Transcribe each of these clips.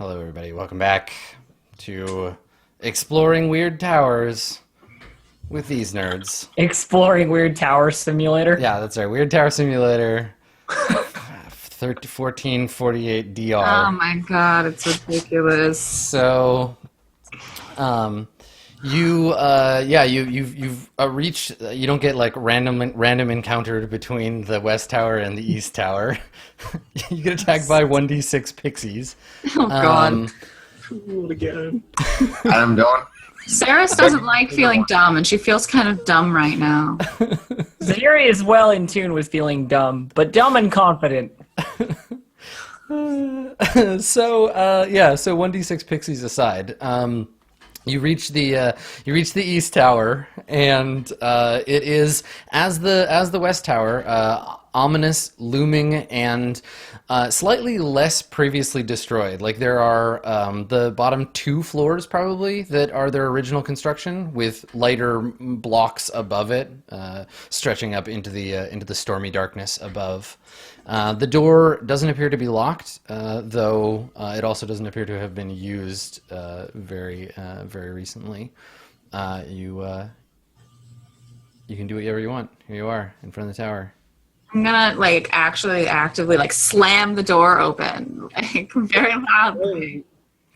Hello, everybody. Welcome back to Exploring Weird Towers with these nerds. Exploring Weird Tower Simulator? Yeah, that's right. Weird Tower Simulator 1448 DR. Oh my god, it's ridiculous. So, you've reached. You don't get like random encountered between the West Tower and the East Tower. You get attacked by 1d6 pixies. Oh god. Again. I'm doing. Saris doesn't like feeling dumb, and she feels kind of dumb right now. Zeri is well in tune with feeling dumb, but dumb and confident. So 1d6 pixies aside, you reach the East Tower, and it is as the West Tower, ominous, looming, and slightly less previously destroyed. Like there are the bottom two floors probably that are their original construction, with lighter blocks above it, stretching up into the stormy darkness above. The door doesn't appear to be locked, though it also doesn't appear to have been used very recently. You can do whatever you want. Here you are in front of the tower. I'm gonna actually actively slam the door open very loudly.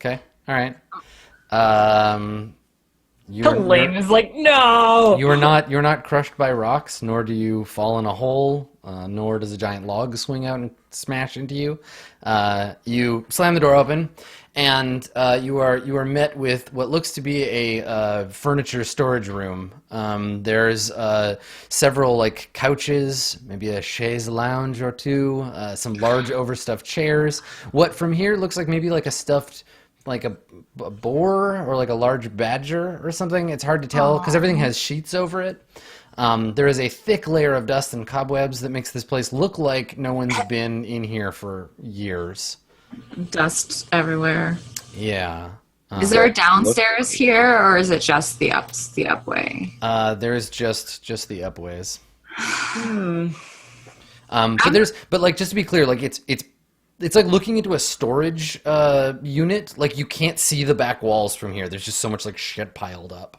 Okay. All right. Lane is like, no! You're not crushed by rocks, nor do you fall in a hole, nor does a giant log swing out and smash into you. You slam the door open, and you are met with what looks to be a furniture storage room. There's several couches, maybe a chaise lounge or two, some large overstuffed chairs. What from here looks like maybe a stuffed a boar or a large badger or something. It's hard to tell because everything has sheets over it. There is a thick layer of dust and cobwebs that makes this place look like no one's been in here for years. Dust everywhere. Yeah. Is there a downstairs here, or is it just the upway? There's just the upways. Just to be clear, it's like looking into a storage unit. You can't see the back walls from here. There's just so much shit piled up.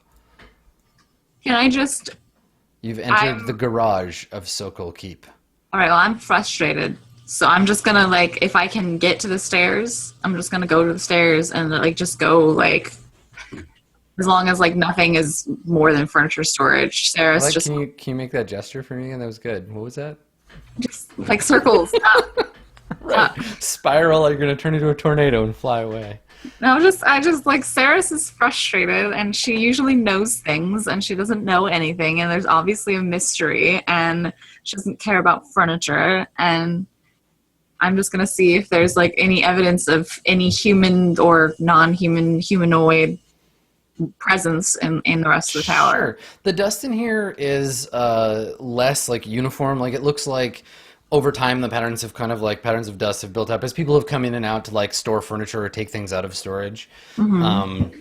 Can I just... You've entered the garage of Sokol Keep. Alright, well, I'm frustrated. So I'm just gonna, if I can get to the stairs, I'm just gonna go to the stairs and, just go, as long as, nothing is more than furniture storage. Sarah's just... Can you make that gesture for me again? That was good. What was that? Just, circles. Right. Spiral, you're going to turn into a tornado and fly away. No, Saris is frustrated, and she usually knows things, and she doesn't know anything, and there's obviously a mystery, and she doesn't care about furniture, and I'm just going to see if there's, any evidence of any human or non-human humanoid presence in the rest of the tower. Sure. The dust in here is less, uniform. It looks like over time, the patterns have patterns of dust have built up as people have come in and out to store furniture or take things out of storage. Mm-hmm.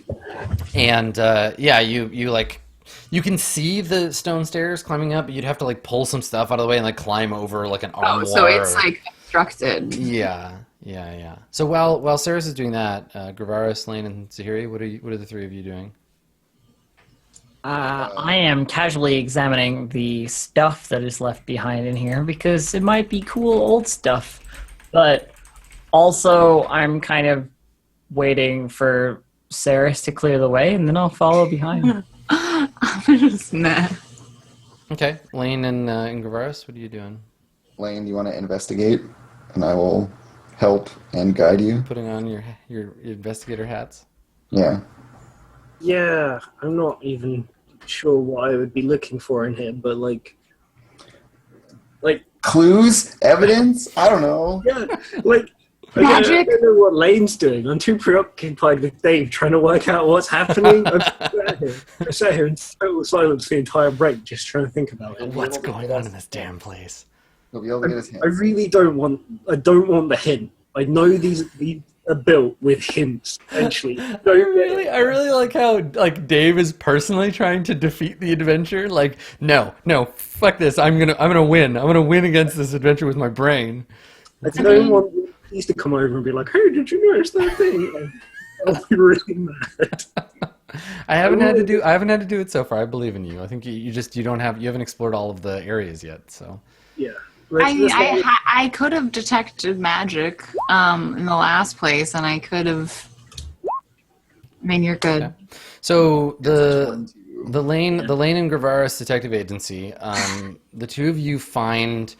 You can see the stone stairs climbing up, but you'd have to pull some stuff out of the way and climb over an armoire. Oh, so it's obstructed. Yeah. So while Saris is doing that, Gravaris, Lane, and Zahiri, what are the three of you doing? I am casually examining the stuff that is left behind in here because it might be cool old stuff. But also, I'm kind of waiting for Saris to clear the way, and then I'll follow behind. I'm just mad. Okay, Lane and Gravaris, what are you doing? Lane, you want to investigate, and I will help and guide you. Putting on your investigator hats? Yeah. Yeah, I'm not even sure what I would be looking for in here, but clues, evidence. I don't know. Yeah, Magic. I don't know what Lane's doing. I'm too preoccupied with Dave trying to work out what's happening. I'm sat here in total silence the entire break, just trying to think about it. What's going on in this damn place? He'll be able to get his hands. I really don't want. I don't want the hint. I know these are built with hints. Essentially, I really like how Dave is personally trying to defeat the adventure. No, fuck this. I'm gonna win. I'm gonna win against this adventure with my brain. I don't want used to come over and be like, "Hey, did you notice that thing?" And I'll be really mad. I haven't had to do it so far. I believe in you. I think you haven't explored all of the areas yet. So Yeah. I could have detected magic in the last place, and I could have. I mean, you're good. okay. So the Lane and Gravaris Detective Agency. The two of you find.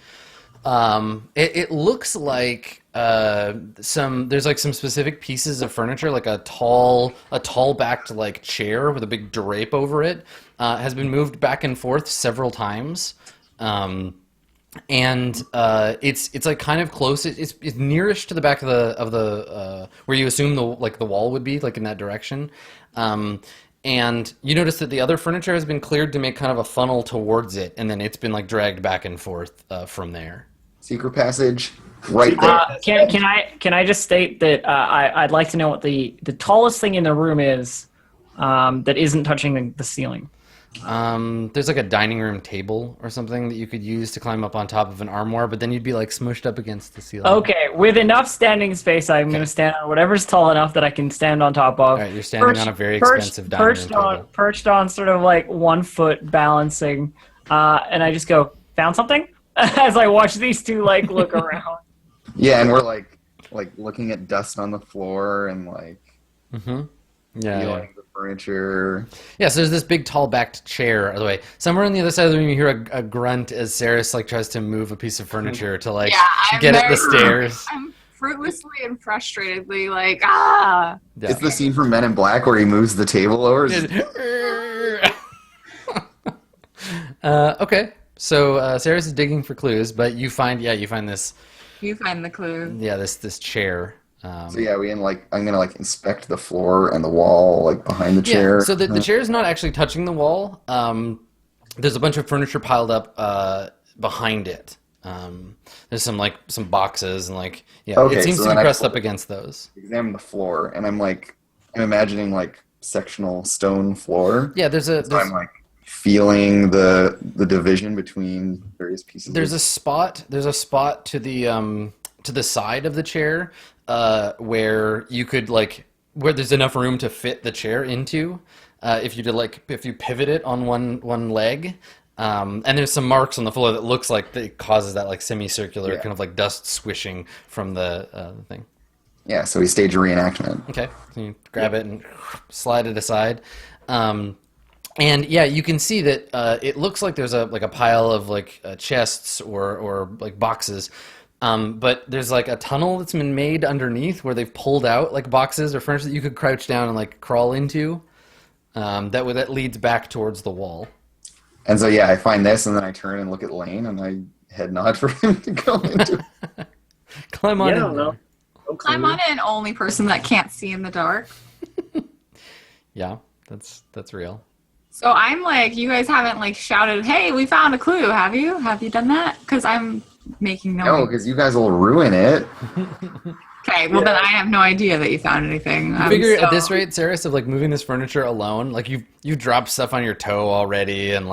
It looks like there's like some specific pieces of furniture, like a tall backed like chair with a big drape over it, has been moved back and forth several times. And it's like kind of close. It's nearest to the back of the where you assume the wall would be, like in that direction. And you notice that the other furniture has been cleared to make kind of a funnel towards it, and then it's been like dragged back and forth from there. Secret passage, right there. Can I just state that I'd like to know what the tallest thing in the room is that isn't touching the ceiling. There's like a dining room table or something that you could use to climb up on top of an armoire, but then you'd be like smushed up against the ceiling. Okay, with enough standing space, I'm going to stand on whatever's tall enough that I can stand on top of. All right, you're standing on a very expensive dining room table. Perched on sort of like 1 foot balancing, and I just go, found something? As I watch these two like look around. Yeah, and we're like looking at dust on the floor and like feeling the furniture. Yeah, so there's this big tall backed chair. By the way, somewhere on the other side of the room, you hear a grunt as Saris like tries to move a piece of furniture to like get up the stairs. I'm fruitlessly and frustratedly like ah. Yeah. It's the scene from Men in Black where he moves the table over. Okay. So Saris is digging for clues, but you find this. You find the clue. Yeah, this chair. So yeah, I'm gonna like inspect the floor and the wall like behind the chair. So the chair is not actually touching the wall. There's a bunch of furniture piled up behind it. There's some boxes and it seems to be pressed up against those. Examine the floor, and I'm imagining like sectional stone floor. Yeah, I'm like feeling the division between various pieces. There's a spot to the side of the chair where you could where there's enough room to fit the chair into if you pivot it on one leg. And there's some marks on the floor that looks like it causes that semicircular kind of like dust swishing from the thing. Yeah, so we stage a reenactment. Okay, so you grab it and slide it aside. And yeah, you can see that it looks like there's a pile of chests or boxes, but there's a tunnel that's been made underneath where they've pulled out boxes or furniture that you could crouch down and crawl into. That leads back towards the wall. And so yeah, I find this, and then I turn and look at Lane, and I head nod for him to go into. Climb on in. No. Climb on in, only person that can't see in the dark. Yeah, that's real. So I'm you guys haven't shouted, "Hey, we found a clue." Have you? Have you done that? Because I'm making noise. No, because you guys will ruin it. Okay, well then I have no idea that you found anything. I figure at this rate, Saris, of moving this furniture alone, you've dropped stuff on your toe already, and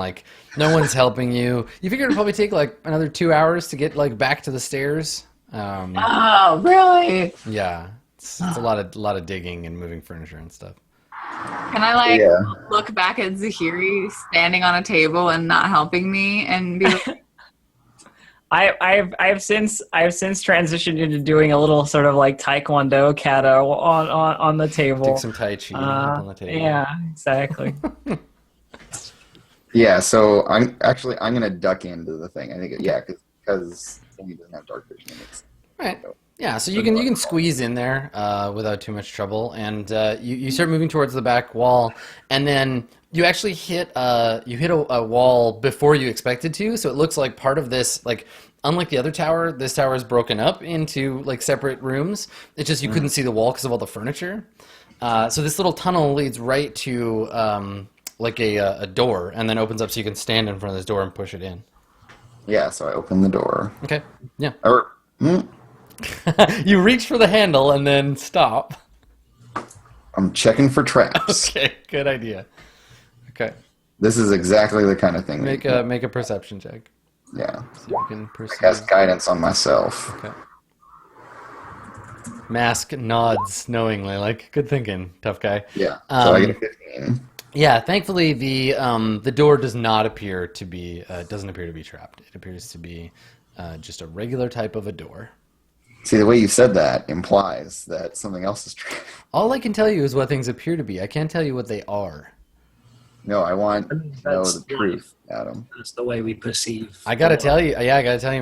no one's helping you. You figure it'd probably take another 2 hours to get back to the stairs. Oh, really? Yeah, it's a lot of digging and moving furniture and stuff. Can I look back at Zahiri standing on a table and not helping me and be like, I have since transitioned into doing a little sort of Taekwondo kata on the table. Take some Tai Chi up on the table. Yeah, exactly. Yeah, so I'm gonna duck into the thing. I think because he doesn't have dark vision. Right. Yeah, so you can squeeze in there without too much trouble, and you start moving towards the back wall, and then you actually hit a wall before you expected to. So it looks like part of this, unlike the other tower, this tower is broken up into separate rooms. It's just you couldn't see the wall because of all the furniture. So this little tunnel leads right to a door, and then opens up so you can stand in front of this door and push it in. Yeah, so I open the door. Okay. Yeah. Hmm? You reach for the handle and then stop. I'm checking for traps. Okay, good idea. Okay. This is exactly the kind of thing. Make a perception check. Yeah. So you can perceive. I cast guidance on myself. Okay. Mask nods knowingly, like, good thinking, tough guy. Yeah. So I get a 15. Yeah, thankfully the door does not appear to be doesn't appear to be trapped. It appears to be just a regular type of a door. See, the way you said that implies that something else is trapped. All I can tell you is what things appear to be. I can't tell you what they are. No, I want to know That's the truth, Adam. That's the way we perceive. I gotta tell you,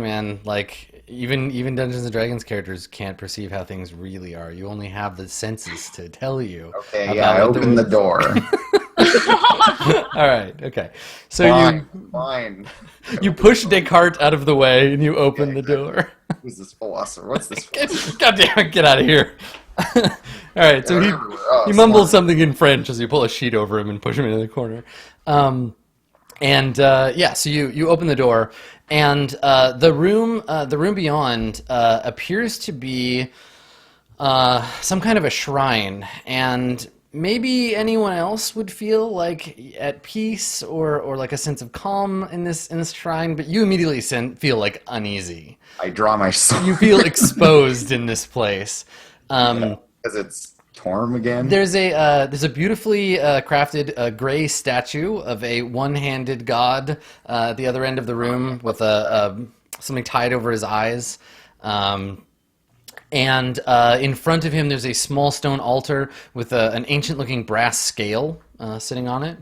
man. Like even Dungeons and Dragons characters can't perceive how things really are. You only have the senses to tell you. Okay, yeah, I opened the door. All right, okay. So Fine. you push Descartes out of the way and you open the door. Who's this philosopher? What's this philosopher? God damn it, get out of here. All right, so he mumbles something in French as you pull a sheet over him and push him into the corner. So you open the door, and the room beyond appears to be some kind of a shrine, and maybe anyone else would feel like at peace or like a sense of calm in this shrine, but you immediately feel like uneasy. I draw my sword. You feel exposed in this place. Because it's Torm again. There's a beautifully crafted gray statue of a one-handed god at the other end of the room with something tied over his eyes. And in front of him, there's a small stone altar with an ancient-looking brass scale sitting on it.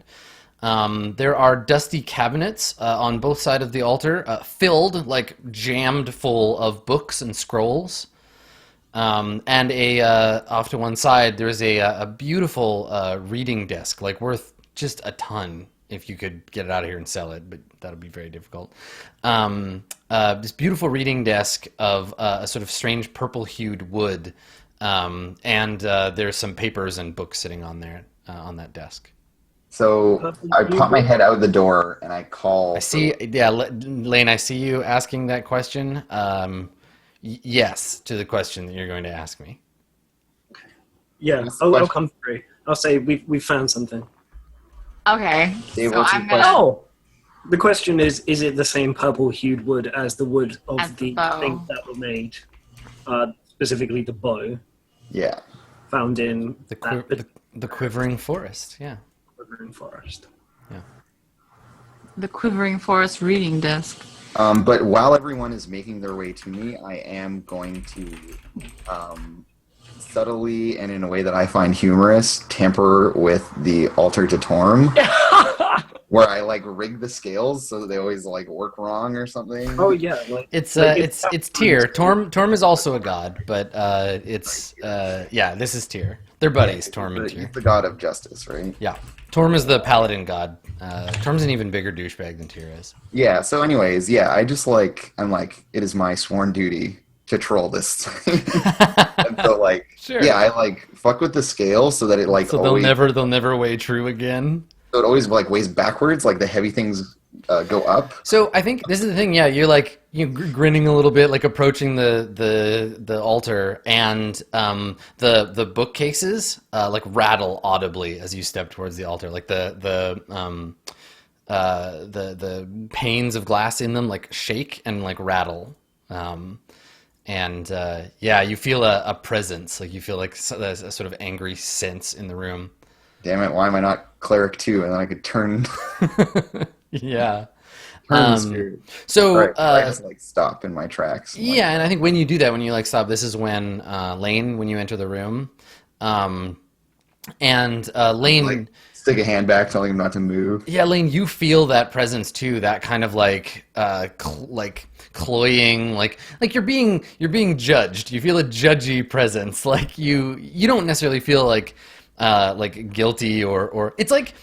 There are dusty cabinets on both sides of the altar, filled, like jammed full of books and scrolls. And off to one side, there's a beautiful reading desk, like worth just a ton if you could get it out of here and sell it, but that would be very difficult. This beautiful reading desk of a sort of strange purple-hued wood, and there's some papers and books sitting on there on that desk. So I pop my head out the door and I call. I see. Yeah, Lane, I see you asking that question. Yes, to the question that you're going to ask me. Yeah, I'll come through. I'll say we found something. Okay. Dave, So what's your I'm gonna. question? Oh, the question is it the same purple-hued wood as the wood of As the the bow. things that were made, specifically the bow Yeah. found in The quivering forest. Yeah. Quivering Forest? The Quivering Forest reading desk. But while everyone is making their way to me, I am going to subtly and in a way that I find humorous tamper with the altar to Torm, where I like rig the scales so that they always like work wrong or something. Oh yeah, like It's it's Tyr. Torm is also a god, but this is Tyr. They're buddies, Torm and He's Tyr. the god of justice, right? Yeah. Torm is the paladin god. Torm's an even bigger douchebag than Tyr is. Yeah. So, anyways, yeah, I'm like, it is my sworn duty to troll this thing. And so, like, Sure. yeah, I like fuck with the scale so that it like So always, they'll never weigh true again. so it always like weighs backwards, like the heavy things go up. So I think this is the thing. Yeah, you're like grinning a little bit, like approaching the altar, and the bookcases like rattle audibly as you step towards the altar. Like the panes of glass in them like shake and like rattle. You feel a presence. Like you feel like a sort of angry sense in the room. Damn it! Why am I not cleric too? And then I could turn. Yeah. turn the spirit. So Right, I just like stop in my tracks. And, like, yeah, and I think when you do that, when you like stop, this is when Lane, when you enter the room, Lane, like stick a hand back, telling him not to move. yeah, Lane, you feel that presence too. That kind of like cloying, like you're being judged. You feel a judgy presence. Like you don't necessarily feel like guilty or it's like.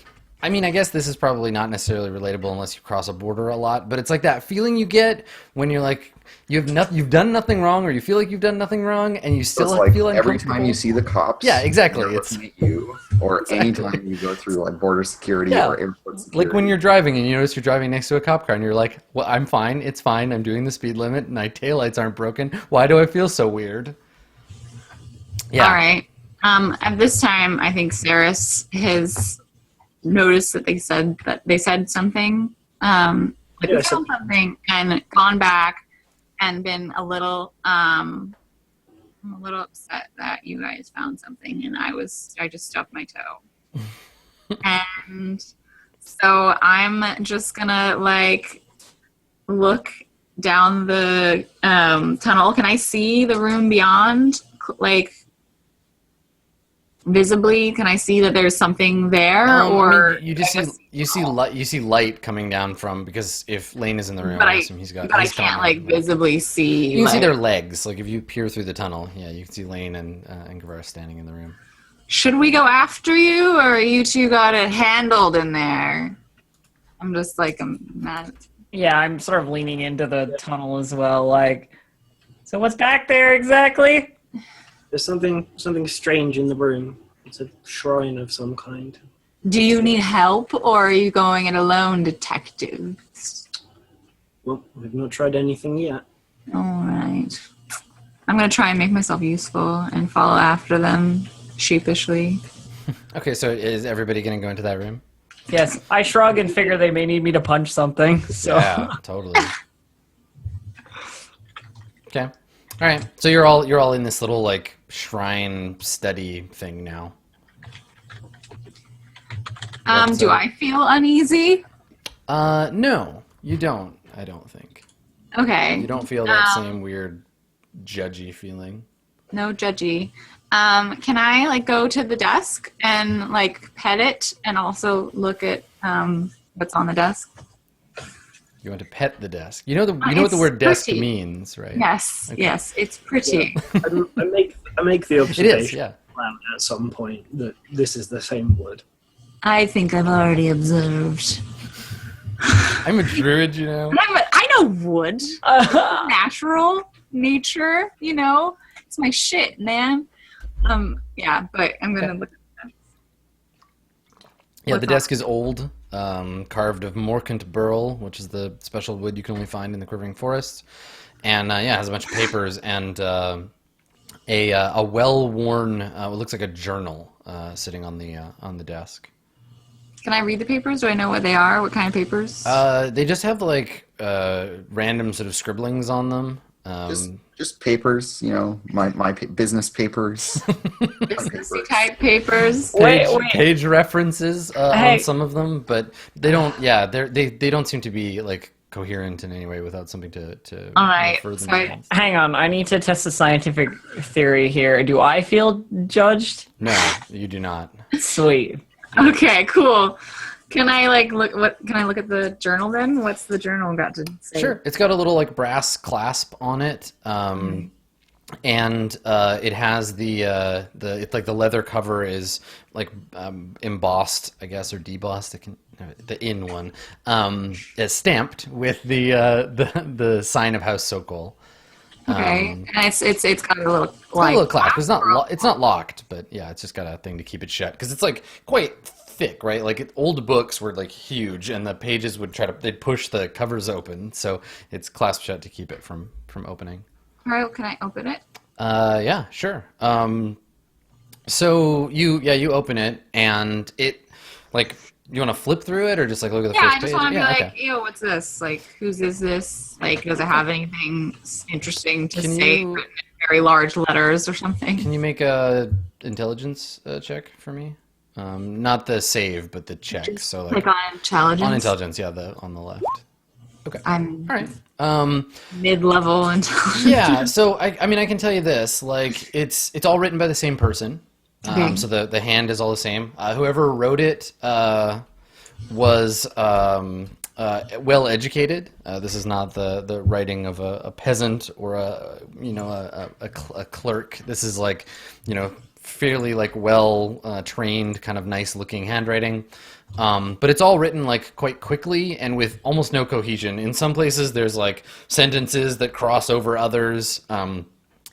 I mean, I guess this is probably not necessarily relatable unless you cross a border a lot, but it's like that feeling you get when you're like you've done nothing wrong, or you feel like you've done nothing wrong, and you still It's like feel every uncomfortable. time you see the cops. Yeah, exactly. they're It's looking at you, or Exactly. anytime you go through like border security Yeah. or airport security. like when you're driving and you notice you're driving next to a cop car, and you're like, "Well, I'm fine. It's fine. I'm doing the speed limit. My taillights aren't broken. Why do I feel so weird?" Yeah. All right. At this time, I think Saris has noticed that they said something. Like Yeah, we found something and gone back and been a little I'm a little upset that you guys found something and I just stubbed my toe. And so I'm just gonna like look down the tunnel. Can I see the room beyond? Like visibly, can I see that there's something there? Or I mean, you see light coming down from, because if Lane is in the room, but I assume he's got. But I he's can't coming like out. visibly see. You can see like- their legs. Like if you peer through the tunnel, yeah, you can see Lane and Guevara standing in the room. Should we go after you, or you two got it handled in there? I'm just like, I'm mad. Yeah, I'm sort of leaning into the tunnel as well. Like, so what's back there exactly? There's something strange in the room. It's a shrine of some kind. Do you need help, or are you going it alone, detective? Well, we've not tried anything yet. All right. I'm going to try and make myself useful and follow after them sheepishly. Okay, so is everybody going to go into that room? Yes, I shrug and figure they may need me to punch something. So Yeah, totally. Okay. All right. So you're all in this little like shrine study thing now. Do I feel uneasy? No, you don't. I don't think. Okay. You don't feel that same weird judgy feeling. No judgy. Can I like go to the desk and like pet it and also look at what's on the desk? You want to pet the desk. You know what the word desk pretty. means, right? Yes, Okay. yes, it's pretty. I make the It observation is, yeah. aloud at some point that this is the same wood. I think I've already observed. I'm a druid, you know. I know wood, natural nature. You know, it's my shit, man. Yeah, but I'm gonna look. Yeah, the desk is old, carved of Morkant burl, which is the special wood you can only find in the Quivering Forest, and yeah, it has a bunch of papers and a well-worn, what looks like a journal, sitting on the desk. Can I read the papers? Do I know what they are? What kind of papers? They just have like random sort of scribblings on them. Just papers, you know, my business papers. Businessy type papers. Wait. Page references Hey. on some of them, but they don't. Yeah, they don't seem to be like coherent in any way without something to All right, refer them so to. hang on, I need to test a scientific theory here. Do I feel judged? No, you do not. Sweet. Okay, cool. Can I like look? What can I look at the journal then? What's the journal got to say? Sure. It's got a little like brass clasp on it, and it has it's like the leather cover is like embossed, I guess, or debossed. The in one is stamped with the sign of House Sokol. Okay, and it's got a little It's got a little clasp. It's not locked, but yeah, it's just got a thing to keep it shut because it's like quite thick, right? Like old books were like huge, and the pages they'd push the covers open, so it's clasped shut to keep it from opening. All right, can I open it? Yeah, sure. So you open it, and it like you want to flip through it or just like look at the Yeah, first I just page? want to be like, okay. ew, what's this? Like, whose is this? Like, does it have anything interesting to Can say you- written in very large letters or something? Can you make a intelligence check for me? Not the save, but the check. So like Click on intelligence. on intelligence, yeah, on the left. Okay. I'm All right. mid-level intelligence. Yeah. So I mean, I can tell you this: like, it's all written by the same person. Okay. So the hand is all the same. Whoever wrote it was well educated. This is not the writing of a peasant or a clerk. This is like, fairly like well trained, kind of nice looking handwriting. But it's all written like quite quickly and with almost no cohesion. In some places, there's like sentences that cross over others.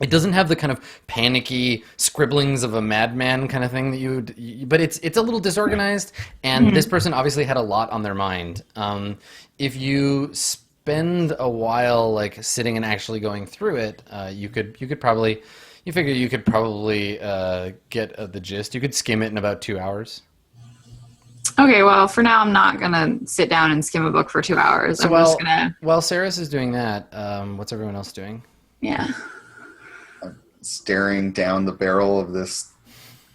It doesn't have the kind of panicky scribblings of a madman kind of thing that but it's a little disorganized, and this person obviously had a lot on their mind. If you spend a while like sitting and actually going through it, you could probably get the gist. You could skim it in about 2 hours. Okay, well, for now, I'm not gonna sit down and skim a book for 2 hours. So I'm just gonna, while Saris is doing that, what's everyone else doing? yeah. staring down the barrel of this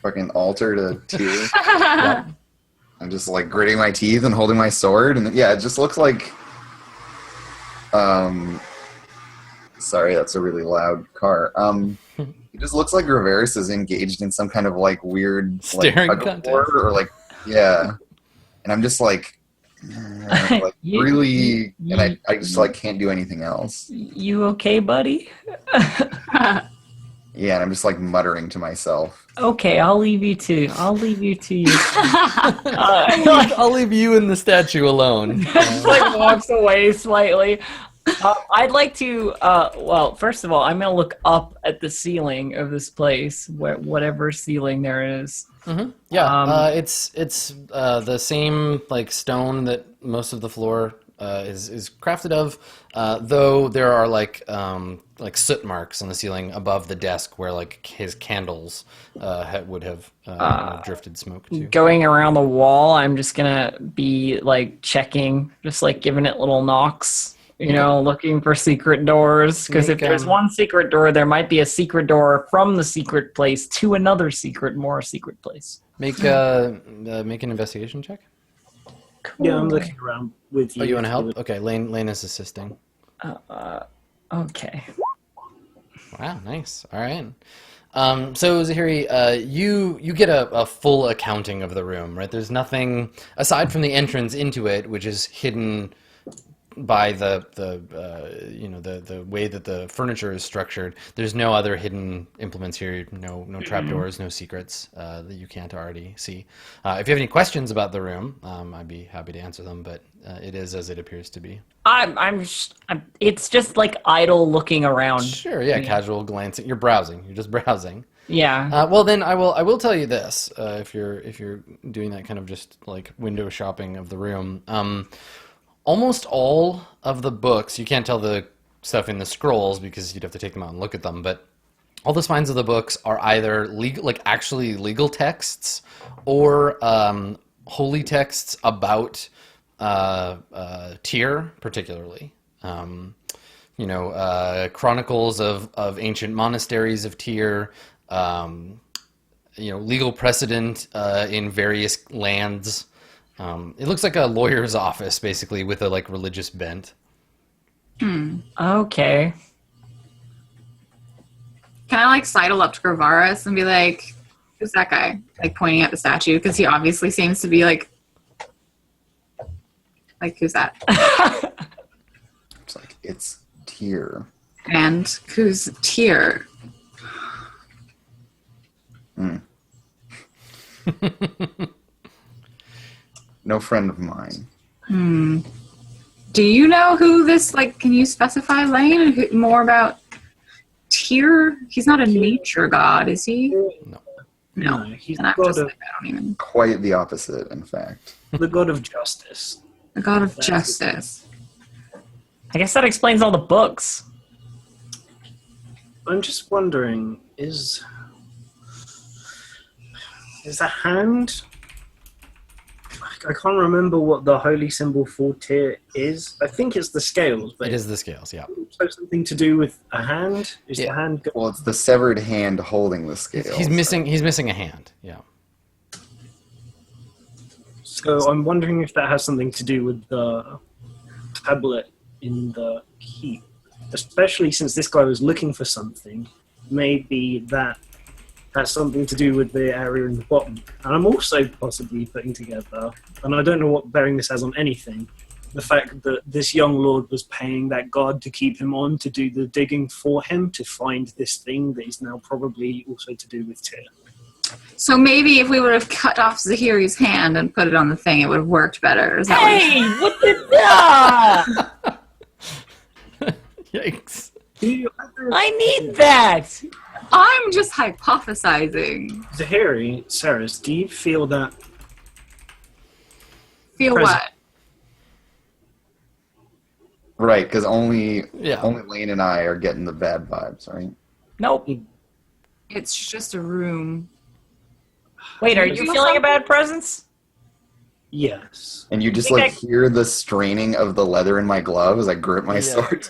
fucking altar to Tyr. Yeah. I'm just like gritting my teeth and holding my sword, and yeah, it just looks like. Sorry, that's a really loud car. It just looks like Reverse is engaged in some kind of like weird Staring like, contest. or like yeah, and I'm just like really, and I just like can't do anything else. You okay, buddy? Yeah, and I'm just like muttering to myself. Okay, I'll leave you to you. I'll leave you and the statue alone. Like walks away slightly. I'd like to. Well, first of all, I'm gonna look up at the ceiling of this place, whatever ceiling there is. Mm-hmm. Yeah, it's the same like stone that most of the floor is crafted of, though there are like soot marks on the ceiling above the desk where like his candles would have drifted smoke to. Going around the wall, I'm just gonna be like checking, just like giving it little knocks. You know, looking for secret doors, because if there's one secret door, there might be a secret door from the secret place to another more secret place. Make an investigation check. Cool. Yeah, I'm looking around with you. Oh, you want to help? Okay, Lane is assisting. Okay. Wow, nice. All right. So Zahiri, you get a full accounting of the room, right? There's nothing aside from the entrance into it, which is hidden by the way that the furniture is structured. There's no other hidden implements here. No trapdoors, no secrets that you can't already see. If you have any questions about the room, I'd be happy to answer them. But it is as it appears to be. It's just like idle looking around. Sure, yeah, casual glancing. You're browsing. You're just browsing. Yeah. Well, then I will tell you this. If you're doing that kind of just like window shopping of the room. Almost all of the books, you can't tell the stuff in the scrolls because you'd have to take them out and look at them, but all the spines of the books are either legal, like actually legal texts, or holy texts about Tyr, particularly. Chronicles of ancient monasteries of Tyr, legal precedent in various lands. It looks like a lawyer's office, basically, with a like religious bent. Okay. Can I like sidle up to Gravaris and be like, "Who's that guy?" Like pointing at the statue because he obviously seems to be like, who's that? It's like it's Tyr. And who's Tyr? No friend of mine. Do you know who this, like, can you specify, Lane, more about Tyr? He's not a nature god, is he? No. He's And I'm the god just of, like, I don't even. Quite the opposite, in fact. the god of justice. The god of justice. I guess that explains all the books. I'm just wondering, is a hand? I can't remember what the holy symbol for Tyr is. I think it's the scales, but It is the scales, yeah. also something to do with a hand. Is the hand? Well, it's the severed hand holding the scale. He's missing a hand, yeah. So I'm wondering if that has something to do with the tablet in the keep, especially since this guy was looking for something. Maybe that has something to do with the area in the bottom. And I'm also possibly putting together, and I don't know what bearing this has on anything, the fact that this young lord was paying that god to keep him on to do the digging for him to find this thing that is now probably also to do with Tyr. So maybe if we would have cut off Zahiri's hand and put it on the thing, it would have worked better. Is that what you're saying? What the? Yikes. I need that. I'm just hypothesizing. Zahiri, Saris, do you feel that Feel Present. what? Right, because only Yeah. Lane and I are getting the bad vibes, right? Nope. It's just a room. Wait, are you feeling a bad presence? yes? And you just think like hear the straining of the leather in my glove as I grip my Yeah. sword.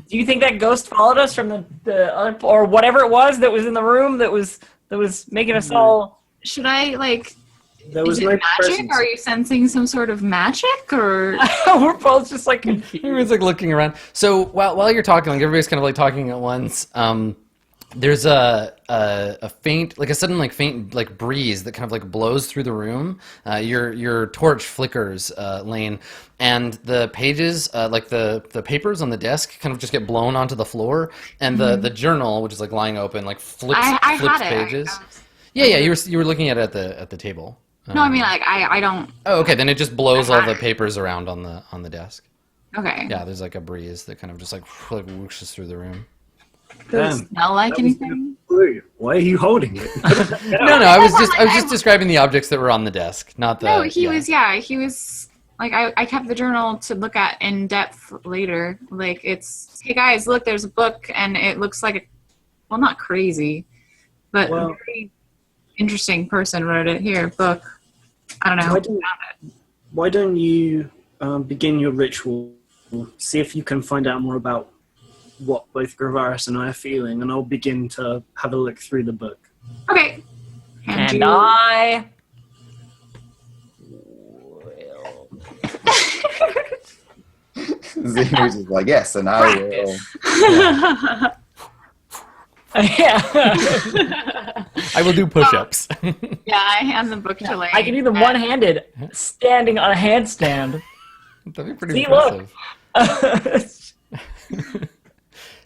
Do you think that ghost followed us from the other, or whatever it was that was in the room that was making us all? Should I like? There was Is it no magic? presence. Are you sensing some sort of magic, or We're both just like confused. Everyone's like looking around. So while you're talking, like everybody's kind of like talking at once. There's a faint, like a sudden like faint like breeze that kind of like blows through the room. Your torch flickers, Lane, and the pages, like the papers on the desk, kind of just get blown onto the floor, and the journal, which is like lying open, like flips I flips had it. pages. Yeah, you were looking at it at the table. No, I mean like I don't. Oh, okay. Then it just blows I all had the it. papers around on the desk. Okay. Yeah, there's like a breeze that kind of just like whooshes through the room. Does it smell like That was anything? Blue. Why are you holding it? No, I was just describing the objects that were on the desk, not the. No, he was like I kept the journal to look at in depth later. Like it's, hey guys, look, there's a book and it looks like a, well, not crazy, but Well- a very interesting person wrote it. Here, book. I don't know. Why don't you begin your ritual? See if you can find out more about what both Gravaris and I are feeling, and I'll begin to have a look through the book. Okay. And you- I will. Xavier's is like, yes, and I will. Yeah. I will do push-ups. Yeah, I hand the book to Lane. I can do them one-handed, standing on a handstand. That'd be pretty See, look. impressive.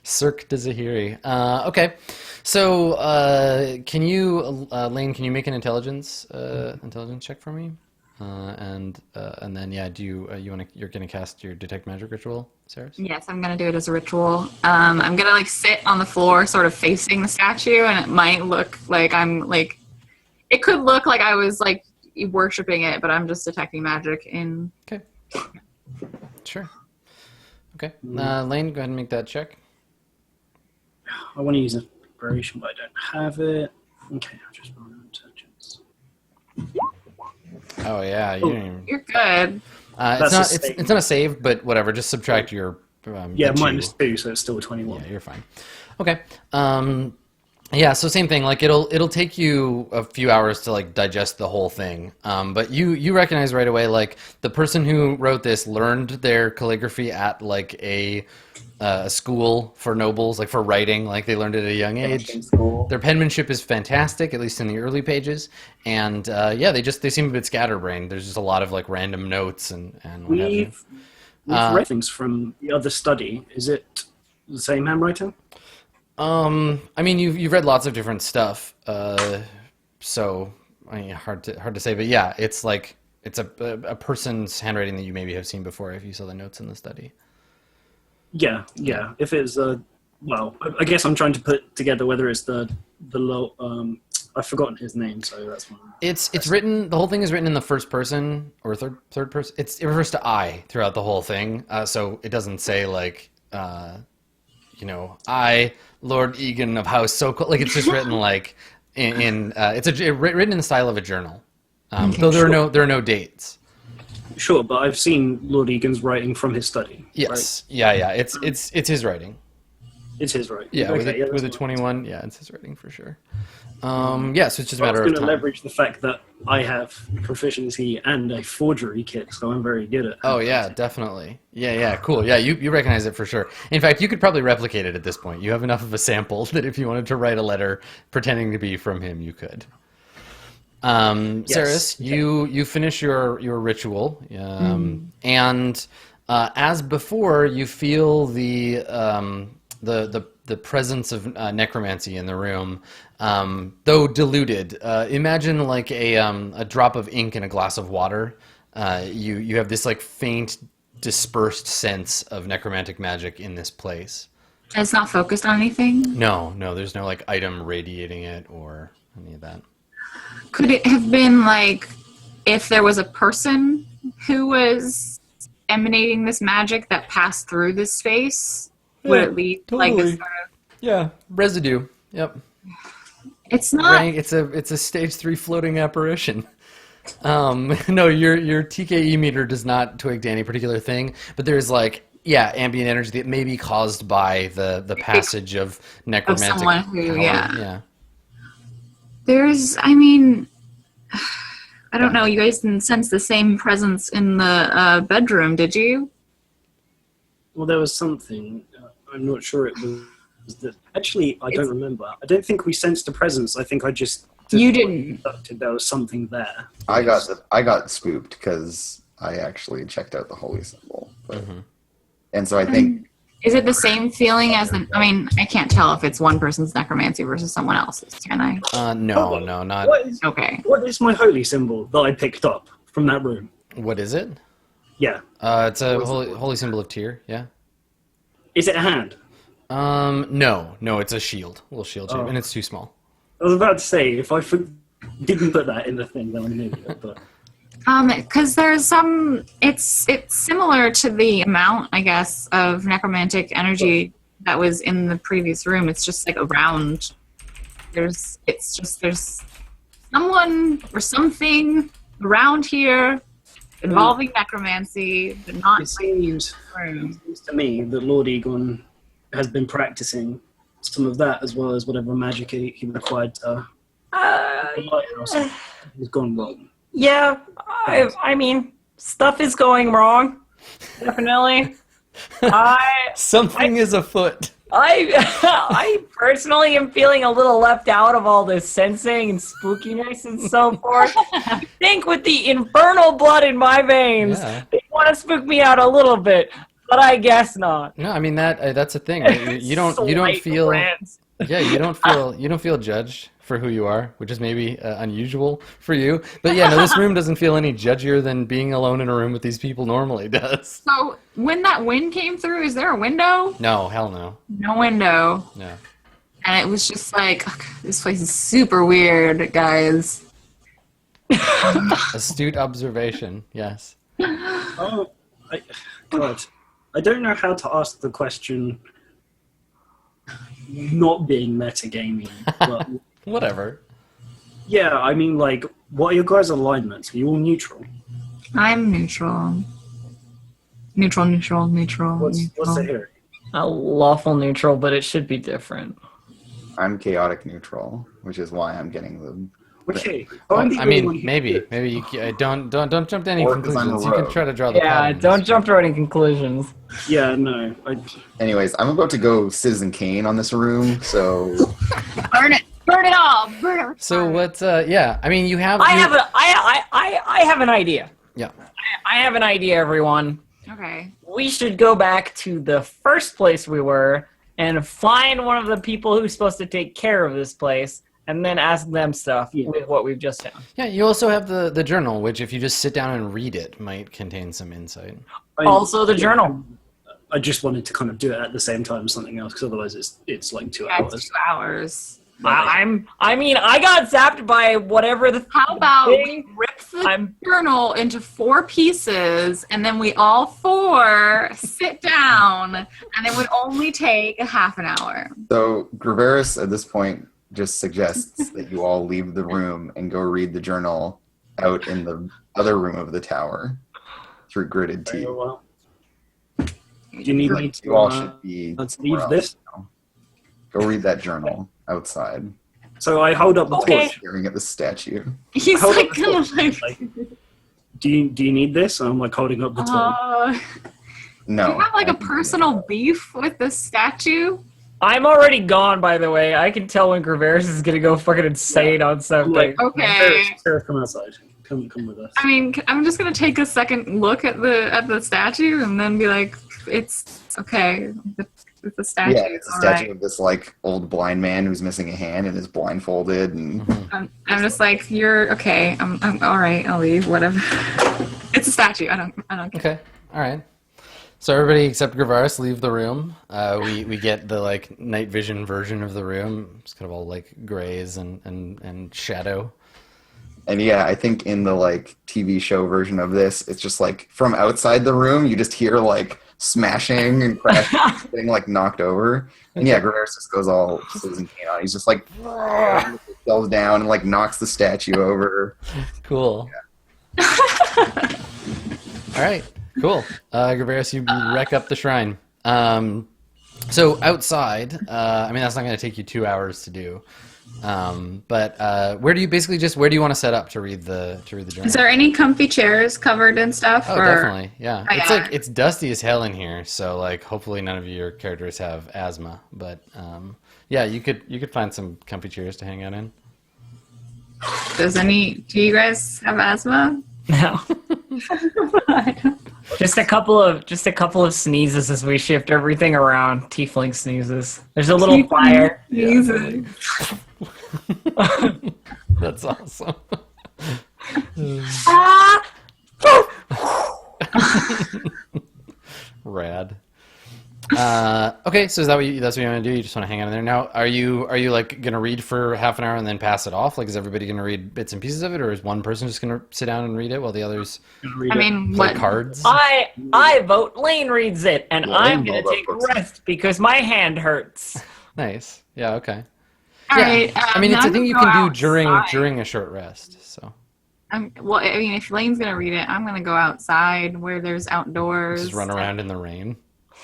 Cirque de Zahiri. Okay, so can you, Lane? Can you make an intelligence check for me? And then you're gonna cast your detect magic ritual, Sarah? Yes, I'm gonna do it as a ritual. I'm gonna like sit on the floor, sort of facing the statue, and it might look like I'm like, it could look like I was like worshiping it, but I'm just detecting magic in. Okay. Sure. Okay. Lane, go ahead and make that check. I want to use inspiration, but I don't have it. Okay, I'll just roll intelligence. Oh yeah, you didn't even, You're good. it's That's a not save. it's not a save, but whatever. Just subtract your Yeah, the minus 2. 2, so it's still a 21. Yeah, you're fine. Okay. Yeah, so same thing. Like it'll take you a few hours to like digest the whole thing. But you recognize right away, like the person who wrote this learned their calligraphy at like a school for nobles, like for writing. Like they learned it at a young age. Their penmanship is fantastic, at least in the early pages. And yeah, they seem a bit scatterbrained. There's just a lot of like random notes and what have you. We've read things from the other study. Is it the same handwriting? I mean, you've read lots of different stuff, so I mean, hard to say, but yeah, it's like it's a person's handwriting that you maybe have seen before if you saw the notes in the study. Yeah. If it's well, I guess I'm trying to put together whether it's the low. I've forgotten his name, so that's one. It's written. The whole thing is written in the first person or third person. It refers to I throughout the whole thing, so it doesn't say like I, Lord Egan of House Sokol. Like it's just written like in written in the style of a journal. Though there are no dates. Sure, but I've seen Lord Egan's writing from his study. Yes. Yeah. It's his writing. It's his writing. Yeah, Okay, with a that's fine. 21. Yeah, it's his writing for sure. Yeah, so it's just a I was matter going of to time. leverage the fact that I have proficiency and a forgery kit, so I'm very good at. Oh yeah, definitely. Yeah, cool. Yeah, you recognize it for sure. In fact, you could probably replicate it at this point. You have enough of a sample that if you wanted to write a letter pretending to be from him, you could. Saris, you finish your ritual, and as before, you feel the presence of necromancy in the room, though diluted. Imagine like a drop of ink in a glass of water. You have this like faint, dispersed sense of necromantic magic in this place. It's not focused on anything. No, there's no like item radiating it or any of that. Could it have been like if there was a person who was emanating this magic that passed through this space? Would it leave like totally. this sort of? Yeah, residue. Yep. It's not. Right, it's a stage 3 floating apparition. No, your TKE meter does not twig to any particular thing, but there's like Yeah, ambient energy that may be caused by the passage of necromantic someone who, power. yeah. I mean, I don't know. You guys didn't sense the same presence in the bedroom, did you? Well, there was something. I'm not sure it was that. Actually, I don't remember. I don't think we sensed a presence. I think I just. You didn't. There was something there. I got spooked because I actually checked out the holy symbol, and so I think. Is it the same feeling as I mean, I can't tell if it's one person's necromancy versus someone else's, can I? No, not. Okay. What is my holy symbol that I picked up from that room? What is it? Yeah. It's a holy symbol of Tyr. Yeah. Is it a hand? No, it's a shield, a little shield shape, and it's too small. I was about to say, if I didn't put that in the thing, then I'm an idiot. But Because there's some, it's similar to the amount, I guess, of necromantic energy that was in the previous room. It's just like around. There's someone or something around here involving necromancy, but not. it seems to me that Lord Egon has been practicing some of that as well as whatever magic he required to. The lighthouse has gone wrong. Yeah, I mean, stuff is going wrong. Definitely. Something is afoot. I personally am feeling a little left out of all this sensing and spookiness and so forth. I think with the infernal blood in my veins, they want to spook me out a little bit, but I guess not. No, I mean that's a thing. You don't feel. Friends. Yeah, you don't feel judged for who you are, which is maybe unusual for you. But yeah, no, this room doesn't feel any judgier than being alone in a room with these people normally does. So when that wind came through, is there a window? No, hell no. No window. No. And it was just like, this place is super weird, guys. Astute observation. Yes. Oh, God. I don't know how to ask the question not being metagaming, but Whatever. yeah, I mean, like, what are your guys' alignments? Are you all neutral? I'm neutral. Neutral. What's the here? A lawful neutral, but it should be different. I'm chaotic neutral, which is why I'm getting the. Okay. I mean, maybe you don't jump to any Or 'cause I'm a conclusions. You can rogue. try to draw the Yeah, patterns. don't jump to any conclusions. Yeah, no. Anyways, I'm about to go Citizen Kane on this room, so Burn it all. Burn it. So what? Yeah, I mean, you have. I have an idea. Yeah. I have an idea, everyone. Okay. We should go back to the first place we were and find one of the people who's supposed to take care of this place, and then ask them stuff with what we've just found. Yeah, you also have the journal, which if you just sit down and read it, might contain some insight. Also, the journal. I just wanted to kind of do it at the same time as something else, because otherwise it's like 2 Yeah, hours. it's 2 hours. I mean, I got zapped by whatever the. How about we thing. rip the journal into 4 pieces, and then we all 4 sit down, and it would only take a half an hour. So Graveris at this point just suggests that you all leave the room and go read the journal out in the other room of the tower through gritted teeth. Well, do you need me to? You all should be. Let's somewhere leave this. else now. Go read that journal outside, So I hold up the torch. staring at the statue. He's Hold like, up the gonna torch, like, do you need this? And I'm like holding up the torch. No. you have like I a can do personal that. beef with the statue? I'm already gone, by the way. I can tell when Graveris is gonna go fucking insane on I'm something. like, Okay. Sarah, come outside. Come with us. I mean, I'm just gonna take a second look at the statue and then be like, it's okay. The statue. Yeah, it's a all statue right. of this like old blind man who's missing a hand and is blindfolded, and I'm just like, you're okay. I'm all right. I'll leave. Whatever. It's a statue. I don't care. Okay. All right. So everybody except Gravaris leave the room. We get the like night vision version of the room. It's kind of all like grays and shadow. and yeah, I think in the like TV show version of this, it's just like from outside the room, you just hear like smashing and crashing, getting like knocked over. And yeah, Graveris just goes all Citizen Kane on. He's just like falls down and like knocks the statue over. Cool. All right. Cool. Graveris, you wreck up the shrine. So outside, I mean, that's not going to take you 2 hours to do. But where do you want to set up to read the journal? Is there any comfy chairs covered and stuff? Oh, definitely. Yeah. Oh, It's yeah. like, it's dusty as hell in here. So like, hopefully none of your characters have asthma, but, yeah, you could find some comfy chairs to hang out in. Do you guys have asthma? No. Just a couple of sneezes as we shift everything around. Tiefling sneezes. There's a little fire. Easy. That's awesome. Ah! Rad. Okay, so that's what you want to do? You just want to hang out in there? Now, are you like going to read for half an hour and then pass it off? Like, is everybody going to read bits and pieces of it, or is one person just going to sit down and read it while the others I mean, play what? cards? I vote Lane reads it, and Yeah, I'm Lane gonna will take vote a books. rest because my hand hurts. Nice. Yeah. Okay. All Yeah. right. I mean, it's a I'm thing you gonna can go do during outside. a short rest. So Well, I mean, if Lane's gonna read it, I'm gonna go outside where there's outdoors. just run around in the rain.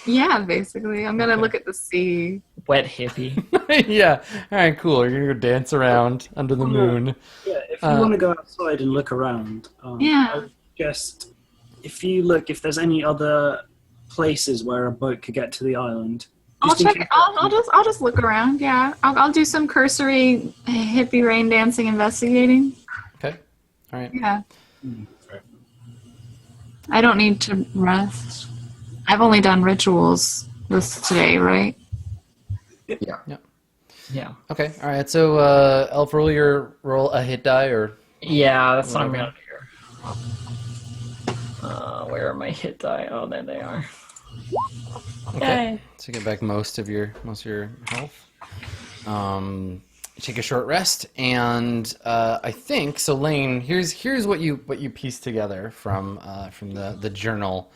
Yeah, basically, I'm gonna look at the sea. Wet hippie. Yeah. All right. Cool. You're gonna go dance around under the moon. Yeah, if you want to go outside and look around, Yeah. I would just if there's any other places where a boat could get to the island. I'll just in check. case- I'll just look around. Yeah, I'll do some cursory hippie rain dancing investigating. Okay. All right. Yeah. I don't need to rest. I've only done rituals this today, right? Yeah. Yeah. Okay. All right. So, Elf, roll a hit die, or Yeah, that's what I'm Whatever. gonna do. Where are my hit die? Oh, there they are. okay. Yay. So you get back most of your health. Take a short rest, and I think so. Lane, here's what you piece together from the journal.